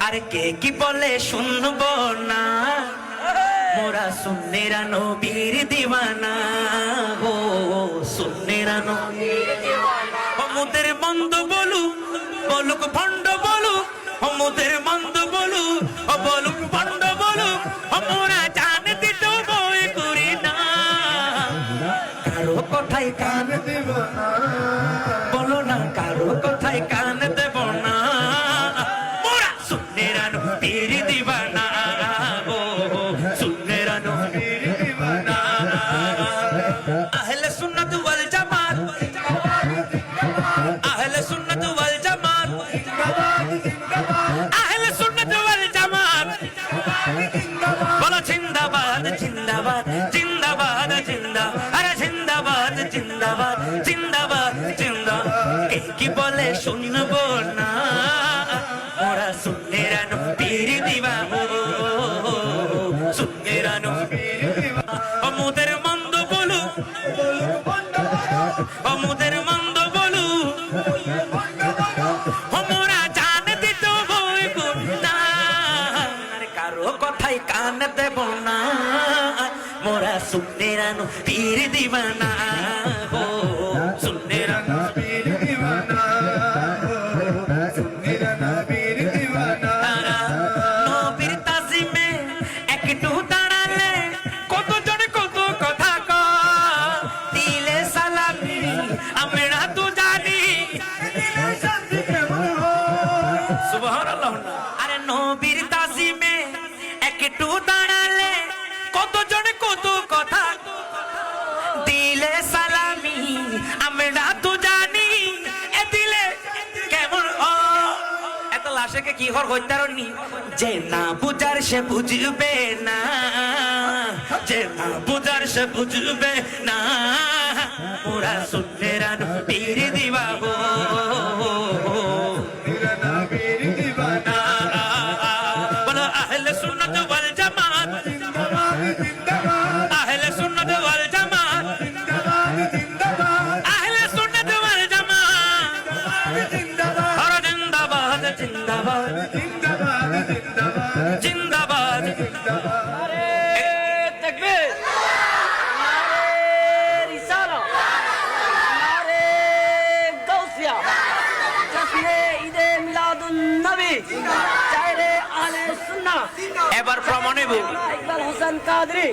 আরে কে কি বলে শুনবো না, মোরা সুন্নিরা নবীর দিওয়ানা গো, সুন্নিরা নবীর দিওয়ানা। মোদের মন্দ বলুক বলুক ভণ্ড বলুক, মোদের মন্দ বলুক বলুক ভণ্ড বলুক, মোরা জান দিতে বই করি না, কারো কথায় কান দেব না, বলো না কারো কথায় কান দেব না, মোরা সুন্নিরা নবীর দিওয়ানা গো, সুন্নিরা নবীর দিওয়ানা। আহলে সুন্নাত ওয়াল জামাত, আহলে সুন্নাত ওয়াল জামাত, আহলে সুন্নাত ওয়াল জামাত, বলো জিন্দাবাদ জিন্দাবাদ জিন্দাবাদ জিন্দাবাদ, আরে জিন্দাবাদ জিন্দাবাদ জিন্দাবাদ জিন্দাবাদ। কে কি বলে শুনবো না, মোরা সুন্নিরা নবীর দিওয়ানা, সুন্নিরা নবীর দিওয়ানা। মোদের মন্দ বলুক মোদের মন্দ বলুক, মোরা জান দিত বই করি না, কারো কথায় কান দেব না, মোরা সুন্নিরা নবীর দিওয়ানা গো, সুন্নিরা নবীর দিওয়ানা, সুন্নিরা নবীর দিওয়ানা। নবীর তাজিমে একটু দাঁড়ালে কতজন কত কথা কয়, দিলে সালামি আমরা তো জানি, সুবহানাল্লাহ। আরে নবীর তাজিমে একটু দাঁড়ালে কতজন কত কথা, দিলে সালামি আমরা তো জানি, এ দিলে কেমন ও এত লাশেকে কি হর হইতারনি, যে না বুঝার সে বুঝবে না, যে না বুঝার সে বুঝবে না, পুরা সুন্নিরা নবীর দিওয়ানা, সুন্নিরা নবীর দিওয়ানা। বলো আহলে সুন্নাত ওয়াল জামাত, আহলে সুন্নাত ওয়াল জামাত, আহলে সুন্নাত ওয়াল জামাত, আরে জিন্দাবাদ জিন্দাবাদ জিন্দাবাদ জিন্দাবাদ। নারে তাকবীর, নারে রিসালা, নারে গাউসিয়া, জশ্নে ঈদে মিলাদুন নবী, চাইরে আহলে সুন্নাহ। এবার প্রমাণ হইব ইকবাল হোসেন কাদরি।